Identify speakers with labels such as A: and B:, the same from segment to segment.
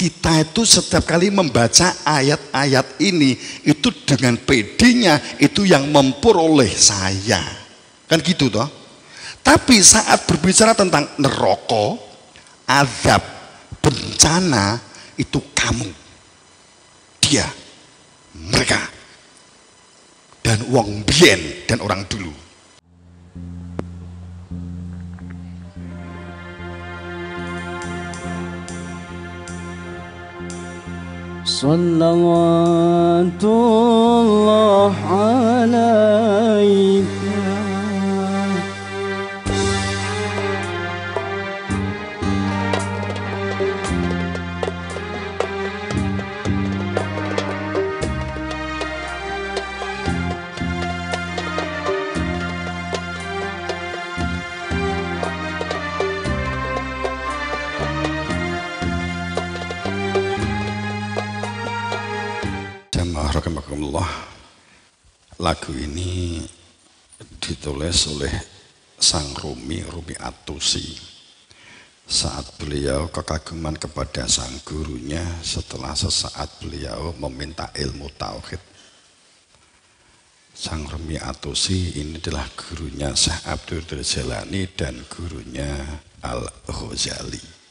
A: kita itu setiap kali membaca ayat-ayat ini itu dengan pedenya itu yang memperoleh saya. Kan gitu toh. Tapi saat berbicara tentang neraka, azab, bencana, itu kamu, dia, mereka, dan wong biyen dan orang dulu.
B: Salawatullah alaika
A: Rahimahumullah. Lagu ini ditulis oleh Sang Rumi Atusi saat beliau kekaguman kepada sang gurunya setelah sesaat beliau meminta ilmu tauhid. Sang Rumi Atusi ini adalah gurunya Syekh Abdul Qadir Jailani dan gurunya Al-Ghazali.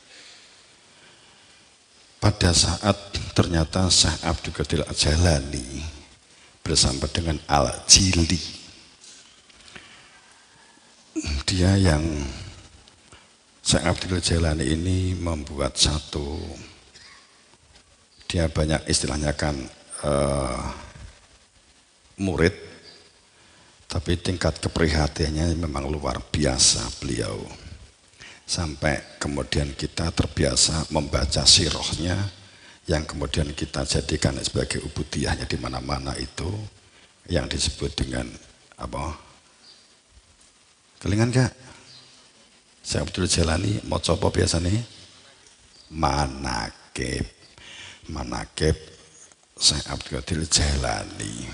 A: Pada saat ternyata Syekh Abdul Qadir Jailani bersama dengan Al-Jili, dia yang Syekh Abdul Qadir Jailani ini membuat satu, dia banyak istilahnya kan murid, tapi tingkat keprihatinannya memang luar biasa beliau. Sampai kemudian kita terbiasa membaca sirahnya yang kemudian kita jadikan sebagai ubudiyahnya di mana-mana itu yang disebut dengan apa? Kelingan gak? Syekh Abdul Jailani mau coba biasanya manakib. Manakib Syekh Abdul Qadir Jailani.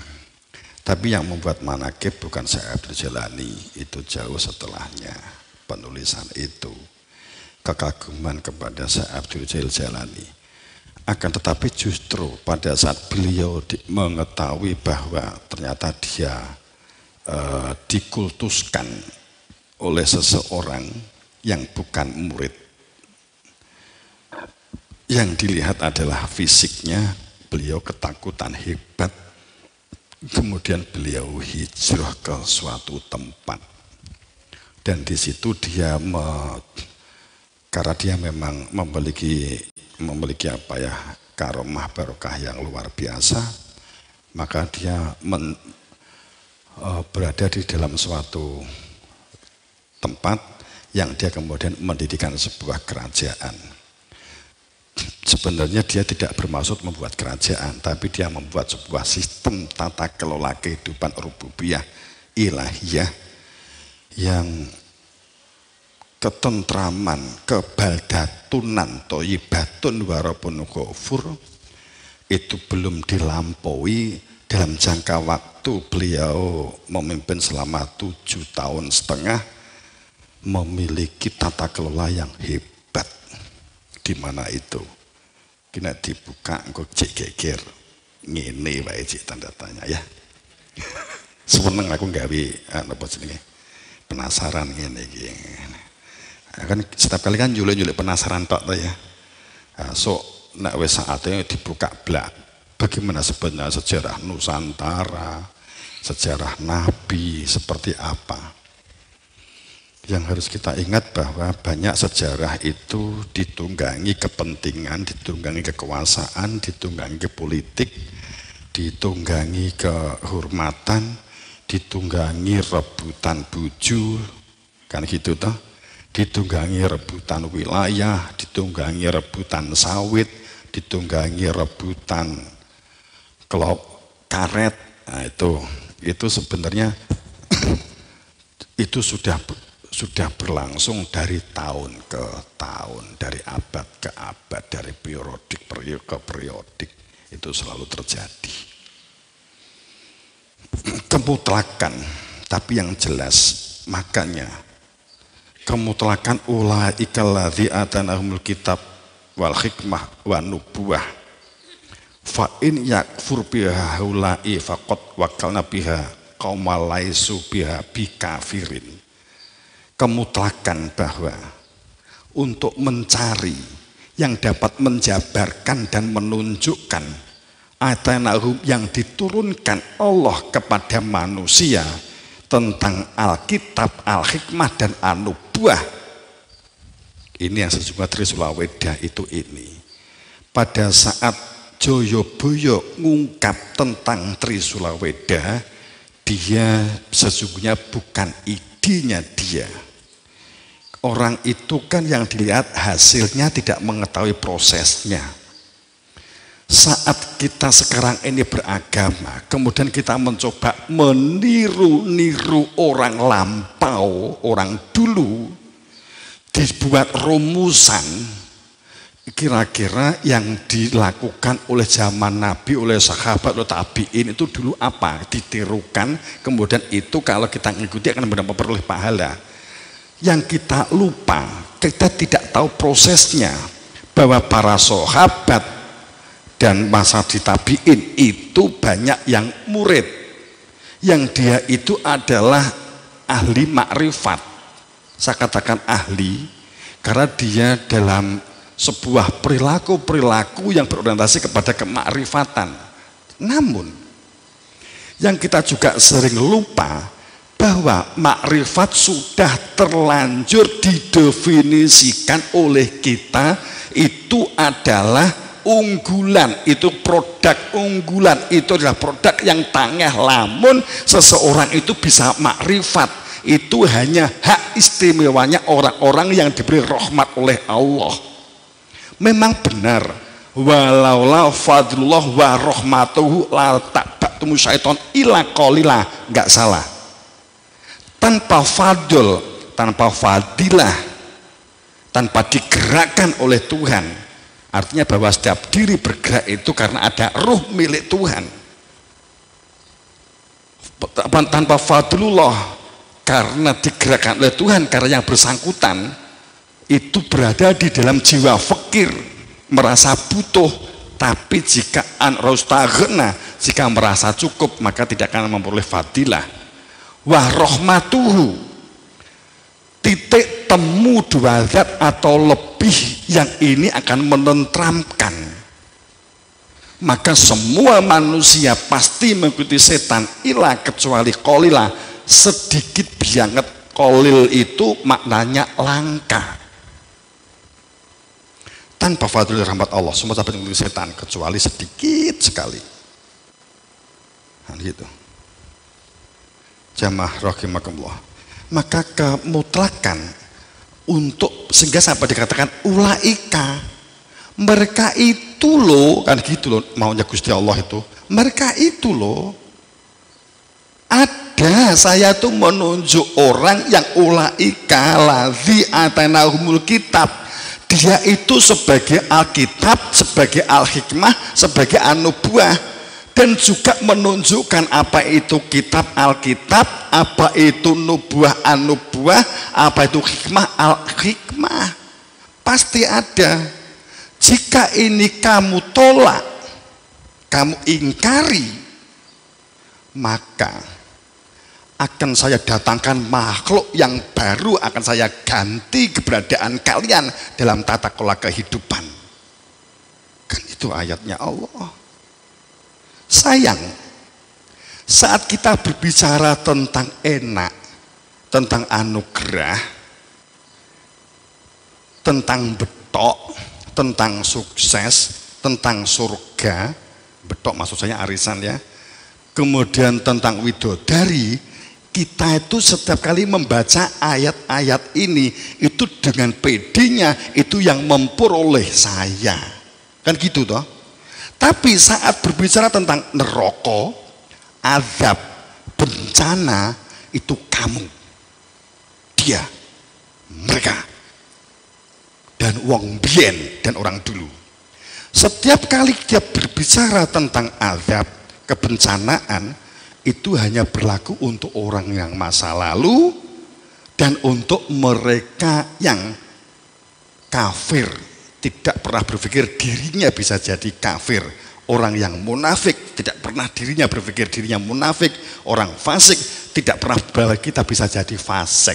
A: Tapi yang membuat manakib bukan Syekh Abdul Jailani, itu jauh setelahnya. Penulisan itu kekaguman kepada Syekh Abdul Qadir Jailani. Akan tetapi justru pada saat beliau mengetahui bahwa ternyata dia dikultuskan oleh seseorang yang bukan murid, yang dilihat adalah fisiknya, beliau ketakutan hebat. Kemudian beliau hijrah ke suatu tempat. Dan di situ dia karena dia memang memiliki apa ya, karomah barokah yang luar biasa, maka dia berada di dalam suatu tempat yang dia kemudian mendirikan sebuah kerajaan. Sebenarnya dia tidak bermaksud membuat kerajaan, tapi dia membuat sebuah sistem tata kelola kehidupan rububiyah ilahiyah yang ketentraman, kebaldatunan, toyibatun warapun ghafur itu belum dilampaui dalam jangka waktu beliau memimpin selama 7,5 tahun, memiliki tata kelola yang hebat. Di mana itu? Kena dibuka engko cek geger ngene wae cek tanda tanya ya. Seneng aku gawe apa jenenge? Penasaran ngene iki. Kan setiap kali kan nyulik penasaran tok to ya. So nek wis saatnya dibuka blak. Bagaimana sebenarnya sejarah Nusantara, sejarah Nabi seperti apa? Yang harus kita ingat bahwa banyak sejarah itu ditunggangi kepentingan, ditunggangi kekuasaan, ditunggangi politik, ditunggangi kehormatan, ditunggangi rebutan buju, kan gitu toh, ditunggangi rebutan wilayah, ditunggangi rebutan sawit, ditunggangi rebutan kelop karet. Nah, itu sebenarnya itu sudah berlangsung dari tahun ke tahun, dari abad ke abad, dari periodik ke periodik, itu selalu terjadi. Kemutlakan, tapi yang jelas, makanya kemutlakan ulaika alladzi atanahumul kitab wal hikmah wa nubuwah. Fa in yakfur biha haula'i faqad wakalna biha qauma laisu biha bikafirin. Kemutlakan bahwa untuk mencari yang dapat menjabarkan dan menunjukkan atanahum yang diturunkan Allah kepada manusia tentang Alkitab, Al-Hikmah dan An-Nubuwah. Ini yang sesungguhnya Trisula Weda itu ini. Pada saat Joyoboyo ngungkap tentang Trisula Weda, dia sesungguhnya bukan idenya dia. Orang itu kan yang dilihat hasilnya, tidak mengetahui prosesnya. Saat kita sekarang ini beragama, kemudian kita mencoba meniru-niru orang lampau, orang dulu, dibuat rumusan, kira-kira yang dilakukan oleh zaman Nabi, oleh sahabat, oleh tabi'in itu dulu apa? Ditirukan, kemudian itu kalau kita mengikuti akan memperoleh pahala. Yang kita lupa, kita tidak tahu prosesnya, bahwa para sahabat dan masa di tabi'in itu banyak yang murid, yang dia itu adalah ahli makrifat. Saya katakan ahli karena dia dalam sebuah perilaku yang berorientasi kepada kemakrifatan. Namun yang kita juga sering lupa bahwa makrifat sudah terlanjur didefinisikan oleh kita, itu adalah unggulan, itu produk unggulan, itu adalah produk yang tangeh. Lamun seseorang itu bisa makrifat, itu hanya hak istimewanya orang-orang yang diberi rahmat oleh Allah. Memang benar, walaula fadlullah wa rahmatuhu la ta'batumu syaiton ila qalila, enggak salah. Tanpa fadl, tanpa fadilah, tanpa digerakkan oleh Tuhan, artinya bahwa setiap diri bergerak itu karena ada ruh milik Tuhan. Tanpa fadlullah, karena digerakkan oleh Tuhan, karena yang bersangkutan itu berada di dalam jiwa fakir, merasa butuh. Tapi jika anraustagna, jika merasa cukup, maka tidak akan memperoleh fadilah. Wah rahmatuhu, titik temu dua zat atau lebih yang ini akan menentramkan. Maka semua manusia pasti mengikuti setan, ilah kecuali qolila, sedikit banget. Qolil itu maknanya langka. Tanpa fadlul rahmat Allah, semua dapat mengikuti setan kecuali sedikit sekali. Nah, gitu. Jamaah rahimakumullah. Maka kemutlakan untuk, sehingga sampai dikatakan ulaika, mereka itu loh, kan gitu loh maunya Gusti Allah itu, mereka itu loh, ada saya tuh menunjuk orang yang ulaika ladzi atanahumul kitab, dia itu sebagai Alkitab, sebagai Al-Hikmah, sebagai An-Nubuwah, dan juga menunjukkan apa itu kitab Alkitab, apa itu nubuah An-Nubuwah, apa itu hikmah Al-Hikmah. Pasti ada. Jika ini kamu tolak, kamu ingkari, maka akan saya datangkan makhluk yang baru, akan saya ganti keberadaan kalian dalam tata kelola kehidupan. Kan itu ayatnya Allah. Sayang, saat kita berbicara tentang enak, tentang anugerah, tentang betok, tentang sukses, tentang surga, betok maksud saya arisan ya, kemudian tentang widodari, kita itu setiap kali membaca ayat-ayat ini itu dengan pedenya, itu yang memperoleh saya, kan gitu toh. Tapi saat berbicara tentang neraka, azab, bencana, itu kamu, dia, mereka, dan wong bien, dan orang dulu. Setiap kali dia berbicara tentang azab, kebencanaan, itu hanya berlaku untuk orang yang masa lalu dan untuk mereka yang kafir, tidak pernah berpikir dirinya bisa jadi kafir. Orang yang munafik tidak pernah dirinya berpikir dirinya munafik. Orang fasik tidak pernah kita bisa jadi fasik.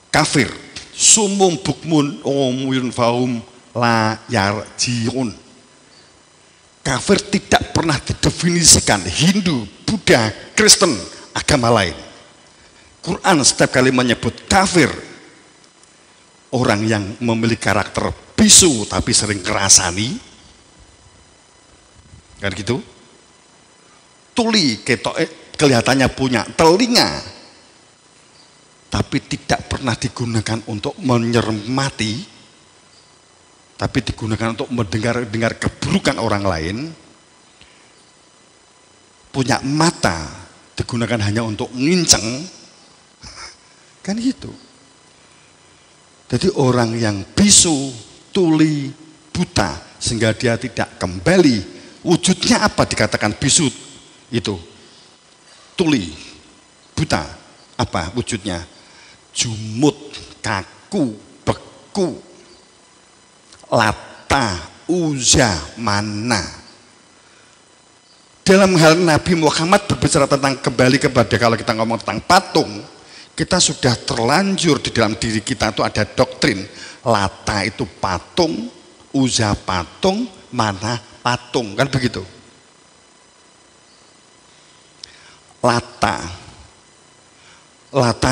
A: Kafir, sumum bukmun umyun fahum la yarjiun. Kafir tidak pernah didefinisikan Hindu, Buddha, Kristen, agama lain. Quran setiap kali menyebut kafir, orang yang memiliki karakter bisu tapi sering kerasani, kan gitu. Tuli kelihatannya punya telinga, tapi tidak pernah digunakan untuk mencermati, tapi digunakan untuk mendengar keburukan orang lain. Punya mata, digunakan hanya untuk nginceng, kan gitu. Jadi orang yang bisu, tuli, buta, sehingga dia tidak kembali. Wujudnya apa dikatakan bisu itu? Tuli, buta, apa wujudnya? Jumut, kaku, beku, Lata, Uzza, Mana. Dalam hal Nabi Muhammad berbicara tentang kembali kepada, kalau kita ngomong tentang patung, kita sudah terlanjur di dalam diri kita itu ada doktrin. Lata itu patung, Uzza patung, Mana patung, kan begitu. Lata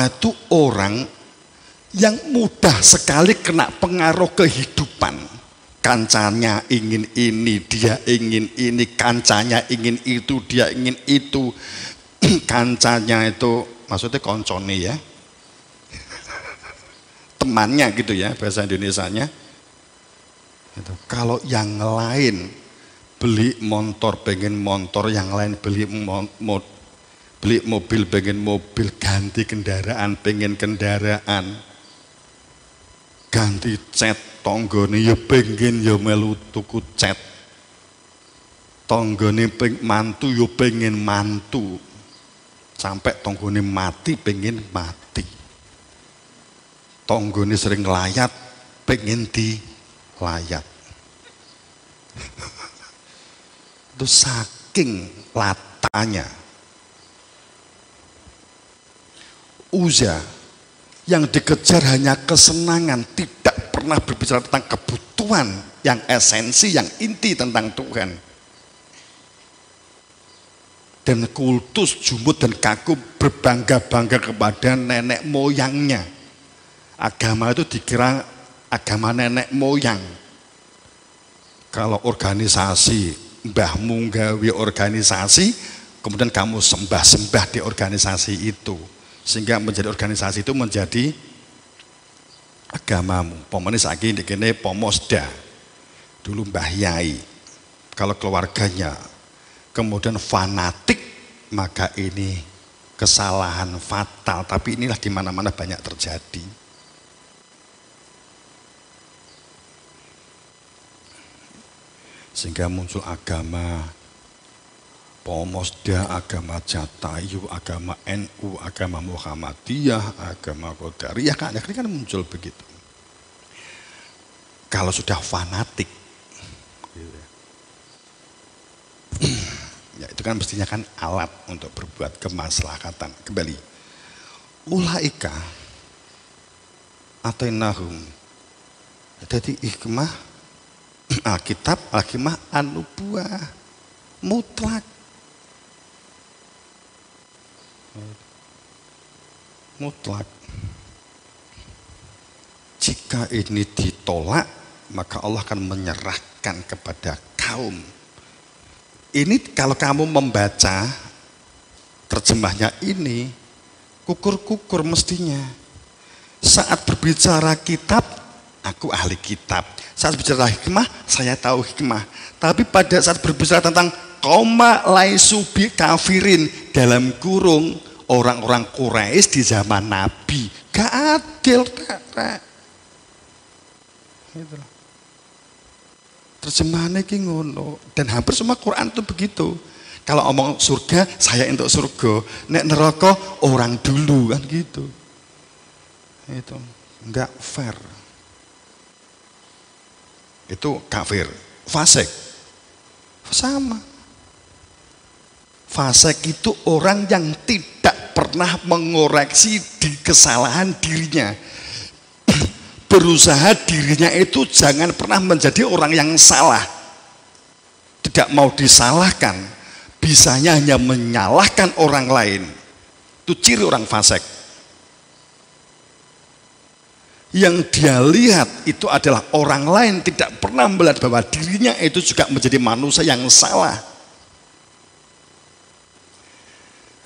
A: itu orang yang mudah sekali kena pengaruh kehidupan. Kancanya ingin ini, dia ingin ini, kancanya ingin itu, dia ingin itu. Kancanya itu maksudnya koncone ya, temannya gitu ya bahasa Indonesianya. Kalau yang lain beli motor pengen motor, yang lain beli mobil pengen mobil, ganti kendaraan pengen kendaraan, ganti cat, tonggone ya pengen ya melu tuku cat, tonggone mantu ya pengen mantu, sampai tonggone mati pengen mati, tonggone sering layat pengen dilayat. Itu saking latanya. Uzza yang dikejar hanya kesenangan, tidak pernah berbicara tentang kebutuhan yang esensi, yang inti tentang Tuhan. Dan kultus jumut dan kaku berbangga-bangga kepada nenek moyangnya. Agama itu dikira agama nenek moyang. Kalau organisasi, mbahmu gawe organisasi, kemudian kamu sembah-sembah di organisasi itu, sehingga menjadi organisasi itu menjadi agamamu. Pomone saiki dikene pomosda, dulu Mbah Yai. Kalau keluarganya kemudian fanatik, maka ini kesalahan fatal. Tapi inilah di mana-mana banyak terjadi. Sehingga muncul agama Pomosda, agama Jatayu, agama NU, agama Muhammadiyah, agama Qadariyah, kan muncul begitu. Kalau sudah fanatik, ya itu kan mestinya kan alat untuk berbuat kemaslahatan. Kembali, ulaika atainahum, jadi hikmah Alkitab, Alkimah, An-Nubuwah mutlak. Mutlak. Jika ini ditolak, maka Allah akan menyerahkan kepada kaum. Ini kalau kamu membaca terjemahnya ini, kukur-kukur mestinya. Saat berbicara kitab, aku ahli kitab. Saat berbicara hikmah, saya tahu hikmah. Tapi pada saat berbicara tentang koma laisu bi kafirin, dalam kurung orang-orang Quraisy di zaman Nabi, gak adil. Gitu. Terjemahannya ki ngono, dan hampir semua Quran itu begitu. Kalau omong surga, saya untuk surga. Nek neraka orang dulu, kan gitu. Itu enggak fair. itu kafir. Fasik sama. Fasik itu orang yang tidak pernah mengoreksi di kesalahan dirinya, berusaha dirinya itu jangan pernah menjadi orang yang salah, tidak mau disalahkan, bisanya hanya menyalahkan orang lain. Itu ciri orang fasik. Yang dia lihat itu adalah orang lain, tidak pernah melihat bahwa dirinya itu juga menjadi manusia yang salah.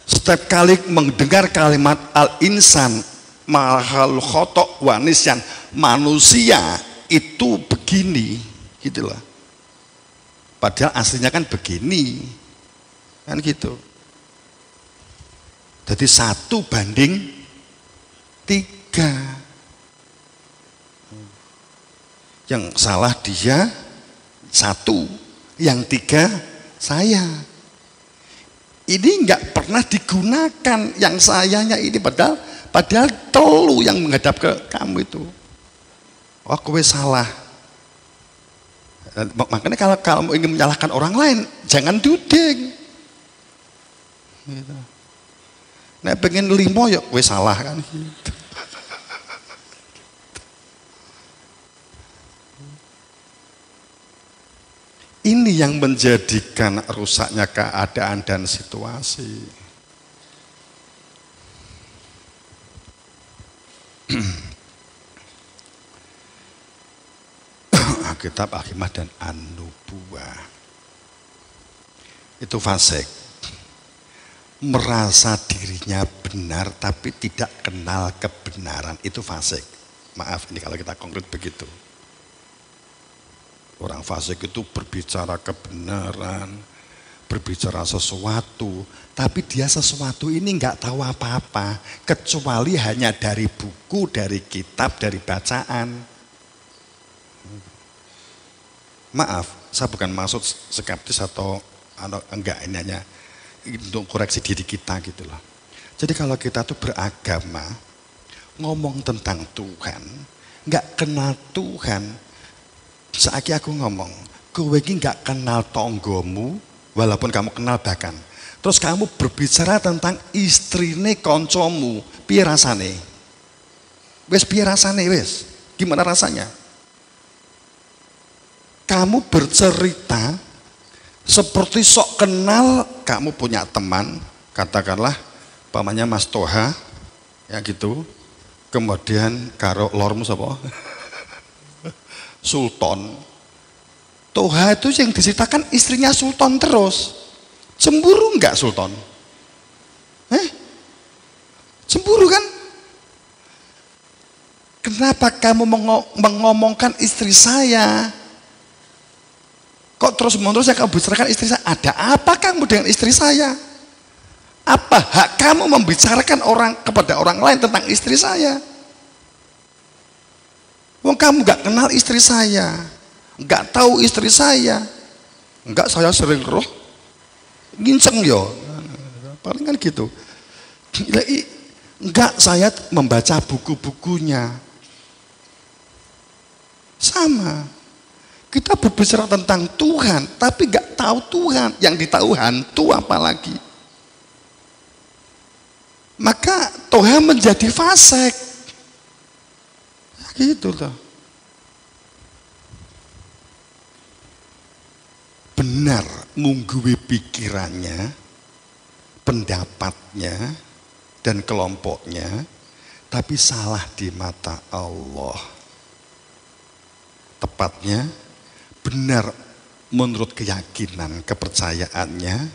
A: Setiap kali mendengar kalimat al-insan mahal khotok wanisyan, manusia itu begini, gitulah. Padahal aslinya kan begini, kan gitu. Jadi 1:3. Yang salah dia 1, yang 3 saya. Ini nggak pernah digunakan yang sayanya ini, padahal telu yang menghadap ke kamu itu. Oh, kowe salah. Makanya kalau kamu ingin menyalahkan orang lain, jangan duding. Gitu. Nah, pengen 5 ya kowe salah kan gitu. Ini yang menjadikan rusaknya keadaan dan situasi. Kitab Al-Hikmah dan An-Nubuwah. Itu fasik. Merasa dirinya benar tapi tidak kenal kebenaran. Itu fasik. Maaf, ini kalau kita konkret begitu. Orang fasik itu berbicara kebenaran, berbicara sesuatu, tapi dia sesuatu ini nggak tahu apa-apa, kecuali hanya dari buku, dari kitab, dari bacaan. Maaf, saya bukan maksud skeptis atau enggak, ini hanya untuk koreksi diri kita gitu loh. Jadi kalau kita tuh beragama, ngomong tentang Tuhan, nggak kenal Tuhan. Saiki aku ngomong, kowe iki gak kenal tonggomu, walaupun kamu kenal bahkan. Terus kamu berbicara tentang istrine koncomu, piye rasane? Wis piye rasane wis? Gimana rasanya? Kamu bercerita seperti sok kenal, kamu punya teman, katakanlah pamannya Mas Toha, ya gitu. Kemudian karo lormu sapa? Sultan. Toha itu yang diceritakan istrinya Sultan terus. Cemburu enggak Sultan? Cemburu kan? Kenapa kamu mengomongkan istri saya? Kok terus menerus kamu bicarakan istri saya? Ada apa kamu dengan istri saya? Apa hak kamu membicarakan kepada orang lain tentang istri saya? Wong kamu gak kenal istri saya, gak tahu istri saya. Enggak, saya sering roh nginceng yo, paling kan gitu. Enggak, saya membaca buku-bukunya. Sama, kita berbicara tentang Tuhan, tapi gak tahu Tuhan, yang ditahu hantu apalagi. Maka Tuhan menjadi fasik. Gitu loh. Benar mungguwi pikirannya, pendapatnya, dan kelompoknya, tapi salah di mata Allah. Tepatnya benar menurut keyakinan, kepercayaannya,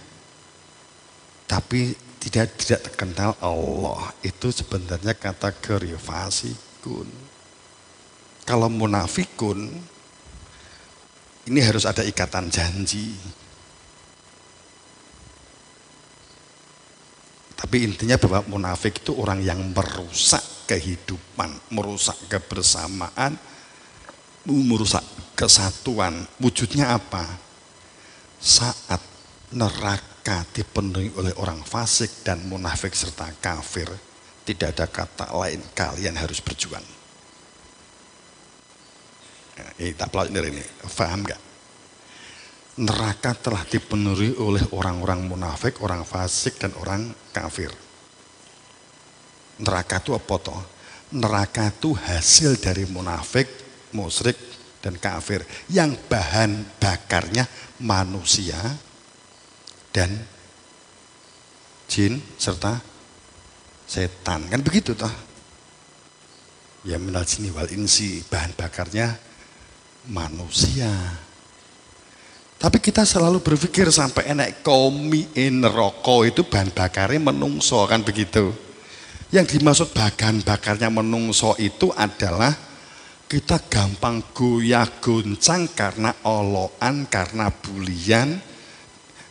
A: tapi tidak terkenal Allah. Itu sebenarnya kategori fasikun. Kalau munafikun, ini harus ada ikatan janji. Tapi intinya bahwa munafik itu orang yang merusak kehidupan, merusak kebersamaan, merusak kesatuan. Wujudnya apa? Saat neraka dipenuhi oleh orang fasik dan munafik serta kafir, tidak ada kata lain, kalian harus berjuang. Ini tak pelajari ini, paham gak? Neraka telah dipenuhi oleh orang-orang munafik, orang fasik, dan orang kafir. Neraka itu apa toh? Neraka itu hasil dari munafik, musyrik, dan kafir. Yang bahan bakarnya manusia dan jin serta setan. Kan begitu toh? Ya minal jinni wal insi, bahan bakarnya manusia. Tapi kita selalu berpikir sampai enek komiin rokok itu bahan bakarnya menungso, kan begitu. Yang dimaksud bahan bakarnya menungso itu adalah kita gampang goyah goncang karena oloan, karena bulian.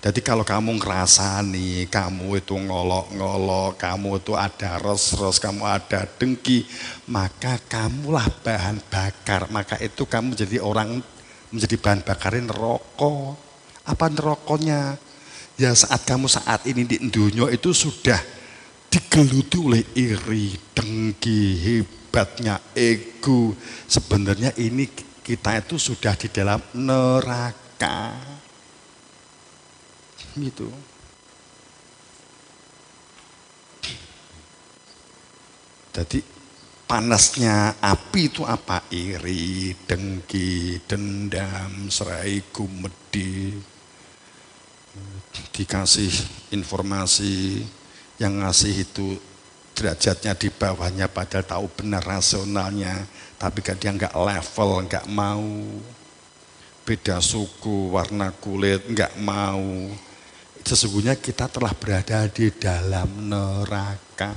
A: Jadi kalau kamu ngerasani, kamu itu ngolok-ngolok, kamu itu ada res-res, kamu ada dengki, maka kamulah bahan bakar. Maka itu kamu jadi orang, menjadi bahan bakarin rokok. Apa rokoknya? Ya saat kamu saat ini di dunia itu sudah digeluti oleh iri, dengki, hebatnya ego. Sebenarnya ini kita itu sudah di dalam neraka. Gitu. Jadi panasnya api itu apa? Iri, dengki, dendam, serai, gumedi. Dikasih informasi, yang ngasih itu derajatnya di bawahnya padahal tahu benar rasionalnya, tapi dia nggak level, nggak mau. Beda suku, warna kulit, nggak mau. Sesungguhnya kita telah berada di dalam neraka.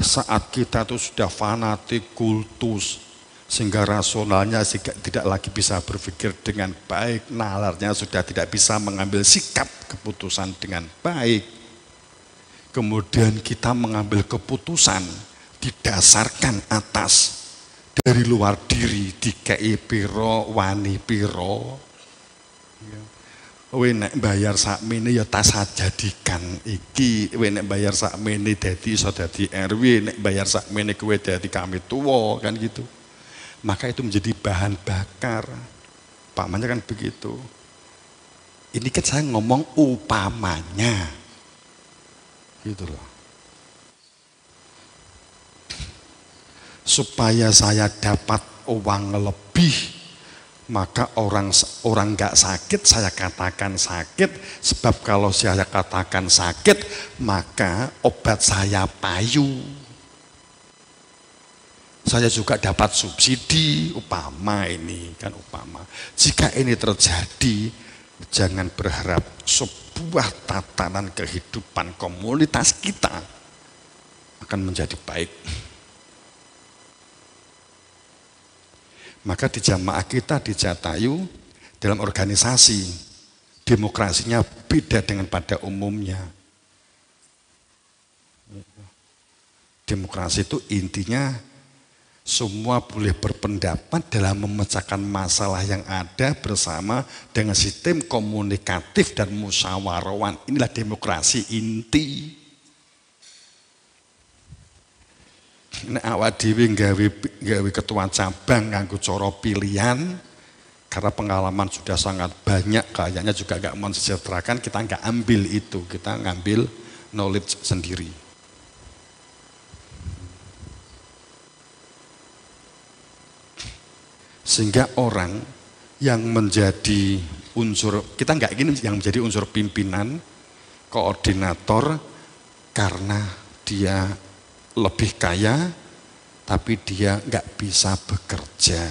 A: Saat kita itu sudah fanatik, kultus, sehingga rasionalnya tidak lagi bisa berpikir dengan baik, nalarnya sudah tidak bisa mengambil sikap keputusan dengan baik. Kemudian kita mengambil keputusan didasarkan atas dari luar diri, dikei piro, wani piro. Kowe nek bayar sakmene ya tas jadikan iki, kowe nek bayar sakmene dadi iso dadi RW, nek bayar sakmene kowe dadi kami tuwa, kan gitu. Maka itu menjadi bahan bakar. Umpamanya kan begitu. Ini kan saya ngomong upamanya. Gitu loh. Supaya saya dapat uang lebih, maka orang nggak sakit saya katakan sakit, sebab kalau saya katakan sakit maka obat saya payu. Saya juga dapat subsidi, upama ini kan upama. Jika ini terjadi, jangan berharap sebuah tatanan kehidupan komunitas kita akan menjadi baik. Maka di jamaah kita di Jatayu dalam organisasi demokrasinya beda dengan pada umumnya. Demokrasi itu intinya semua boleh berpendapat dalam memecahkan masalah yang ada bersama dengan sistem komunikatif dan musyawarawan. Inilah demokrasi inti. Nek awak dhewe gawe ketua cabang nganggo cara pilihan, karena pengalaman sudah sangat banyak, kayaknya juga gak mensejahterakan, kita gak ambil itu, kita ngambil knowledge sendiri. Sehingga orang yang menjadi unsur, kita gak ingin yang menjadi unsur pimpinan, koordinator, karena dia lebih kaya, tapi dia nggak bisa bekerja.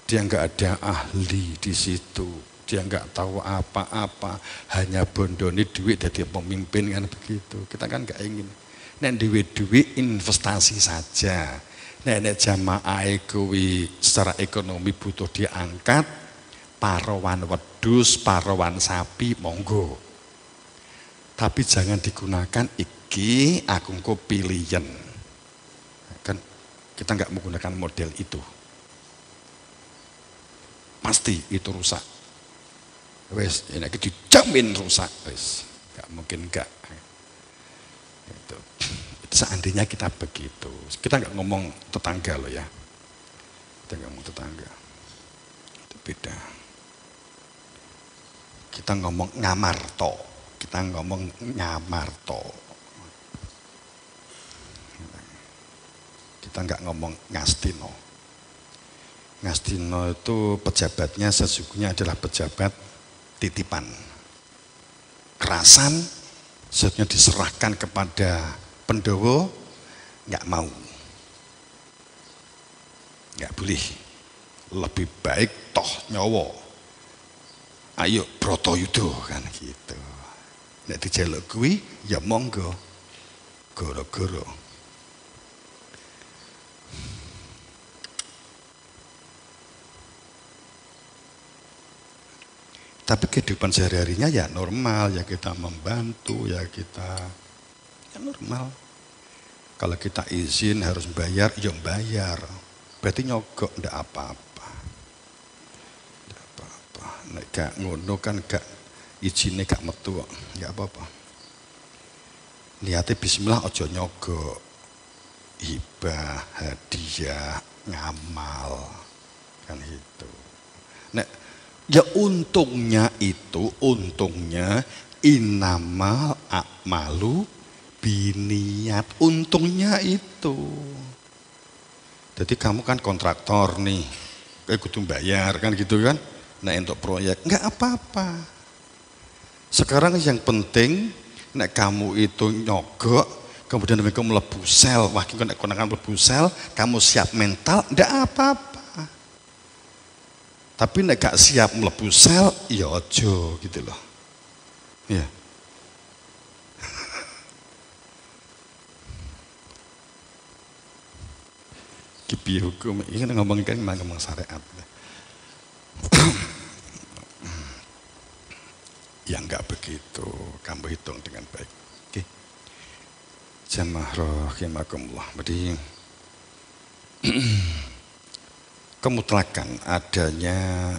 A: Dia nggak ada ahli di situ. Dia nggak tahu apa-apa. Hanya bondoni duit jadi pemimpin kan begitu. Kita kan nggak ingin. Nek duit investasi saja. Nek jamaah kuwi secara ekonomi butuh diangkat. Parawan wedhus, parawan sapi, monggo. Tapi jangan digunakan iki aku engko pilihan. Kan kita nggak menggunakan model itu. Pasti itu rusak. Wes, ini dijamin rusak. Wes, nggak mungkin nggak. Itu seandainya kita begitu. Kita nggak ngomong tetangga loh ya. Kita nggak ngomong tetangga. beda. Kita ngomong ngamarto, kita ngomong ngamarto. Kita nggak ngomong ngastino. Ngastino itu pejabatnya sesungguhnya adalah pejabat titipan. Kerasan seharusnya diserahkan kepada Pendowo, nggak mau. Nggak boleh. Lebih baik toh nyowo. Ayo Bratayuda kan gitu. Nek dijaluk kuwi ya monggo. Goro-goro. Tapi kehidupan sehari-harinya ya normal, ya kita membantu, ya kita ya normal. Kalau kita izin harus bayar, ya bayar. Berarti nyogok ndak apa-apa. Ndak apa-apa. Nek gak ngono kan gak izinnya gak metu, ya apa-apa. Niatnya bismillah aja nyogok. Hibah, hadiah, ngamal. Kan itu. Nek ya untungnya innamal a'malu biniat. Untungnya itu. Jadi kamu kan kontraktor nih, kayak kudu bayar kan gitu kan. Nah untuk proyek, nggak apa-apa. Sekarang yang penting, nek kamu itu nyogok, kemudian kamu mlebu sel, wah nek konangan mlebu sel, kamu siap mental, nggak apa-apa. Tapi nek gak siap mlebu sel, ya aja gitu loh. Ya. Kipi hukum, ini ngomongin ngomong syariat. Ya enggak begitu, kamu hitung dengan baik. Oke. Jamaah rahimakumullah. Jadi kemutlakan adanya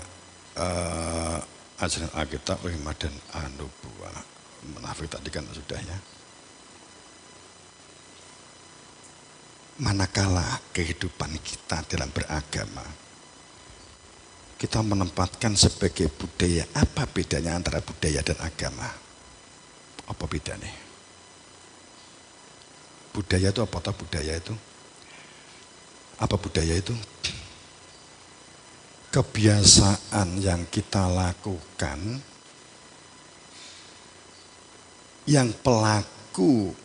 A: ajaran Alkitab, Hikmah dan An-Nubuwah. Munafik tadi kan sudah ya. Manakala kehidupan kita dalam beragama kita menempatkan sebagai budaya, apa bedanya antara budaya dan agama? Apa bedanya? Budaya itu apa? Budaya itu apa? Budaya itu kebiasaan yang kita lakukan, yang pelaku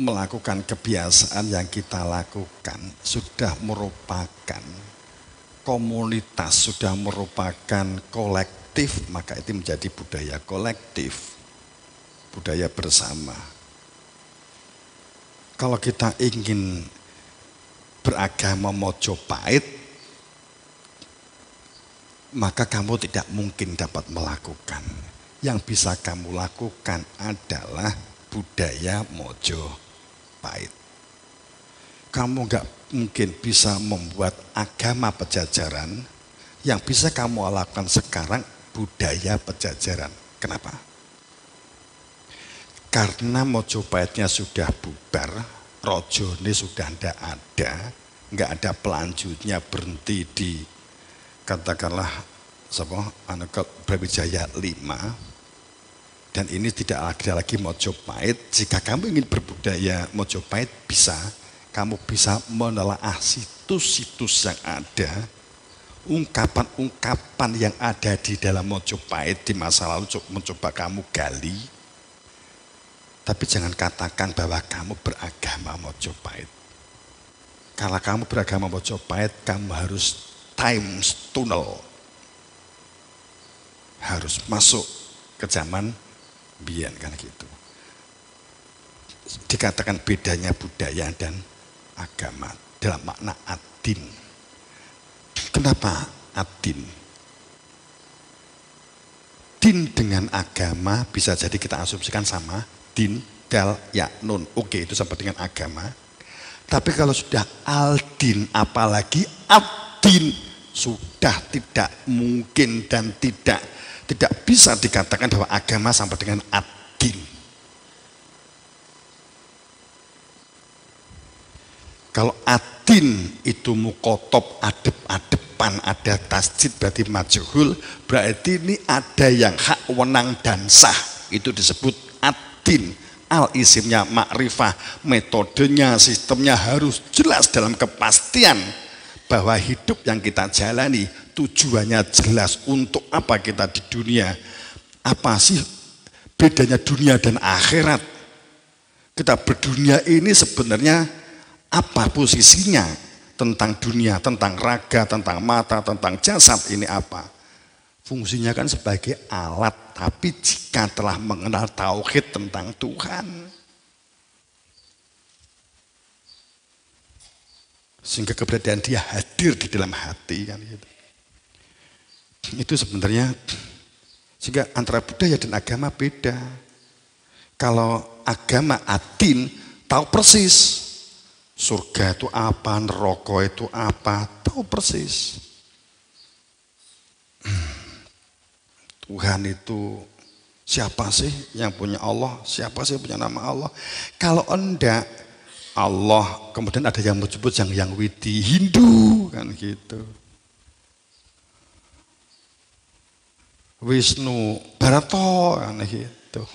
A: melakukan kebiasaan yang kita lakukan sudah merupakan komunitas, sudah merupakan kolektif, maka itu menjadi budaya kolektif, budaya bersama. Kalau kita ingin beragama Mojopahit, maka kamu tidak mungkin dapat melakukan. Yang bisa kamu lakukan adalah budaya Mojopahit. Kamu nggak mungkin bisa membuat agama Pajajaran. Yang bisa kamu lakukan sekarang budaya Pajajaran. Kenapa? Karena Mojopahitnya sudah bubar, Rojone sudah nggak ada pelanjutnya, berhenti di katakanlah Brawijaya 5. Dan ini tidak ada lagi Mojopahit. Jika kamu ingin berbudaya Mojopahit, kamu bisa menelaah situs-situs yang ada, ungkapan-ungkapan yang ada di dalam Mojopahit di masa lalu, mencoba kamu gali. Tapi jangan katakan bahwa kamu beragama Mojopahit. Kalau kamu beragama Mojopahit, kamu harus time tunnel. Harus masuk ke zaman biyen kan gitu. Dikatakan bedanya budaya dan agama dalam makna adin. Kenapa adin? Din dengan agama bisa jadi kita asumsikan sama, din, dal, ya, nun. Oke, itu sama dengan agama. Tapi kalau sudah aldin, apalagi adin, sudah tidak mungkin dan tidak bisa dikatakan bahwa agama sama dengan adin. Kalau adin itu mukotob, adep-adep, depan ada tasjid berarti majhul, berarti ini ada yang hak, wenang dan sah. Itu disebut ad-din. Al-isimnya makrifah, metodenya, sistemnya harus jelas dalam kepastian bahwa hidup yang kita jalani tujuannya jelas, untuk apa kita di dunia. Apa sih bedanya dunia dan akhirat? Kita berdunia ini sebenarnya apa posisinya tentang dunia, tentang raga, tentang mata, tentang jasad ini apa? Fungsinya kan sebagai alat, tapi jika telah mengenal tauhid tentang Tuhan, sehingga keberadaan dia hadir di dalam hati kan gitu. Itu sebenarnya sehingga antara budaya dan agama beda. Kalau agama ad-din tahu persis surga itu apa, neraka itu apa, tahu persis. Tuhan itu siapa sih yang punya Allah? Siapa sih yang punya nama Allah? Kalau enggak Allah, kemudian ada yang menyebut yang Widi Hindu kan gitu. Wisnu Barato kan gitu.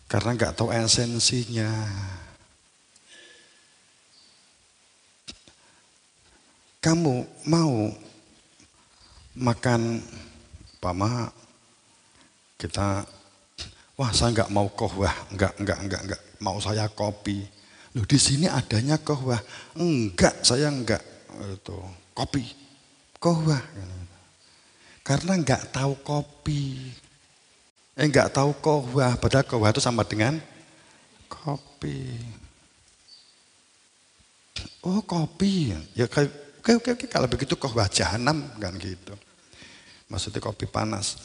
A: Karena enggak tahu esensinya. Kamu mau makan Pama, kita, wah saya nggak mau kohwah, enggak, mau saya kopi. Loh di sini adanya kohwah, enggak saya enggak itu kopi, kohwah. Karena nggak tahu kopi, nggak tahu kohwah, padahal kohwah itu sama dengan kopi. Oh kopi, ya oke, kalau begitu kohwah jahanam kan gitu. Maksudnya kopi panas.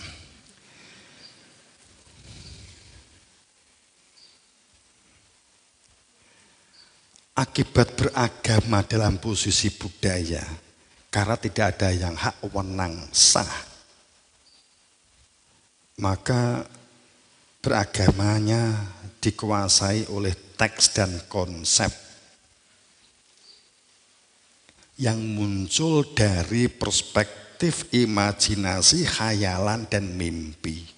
A: Akibat beragama dalam posisi budaya, karena tidak ada yang hak, wenang, sah, maka beragamanya dikuasai oleh teks dan konsep yang muncul dari perspektif imajinasi, khayalan, dan mimpi.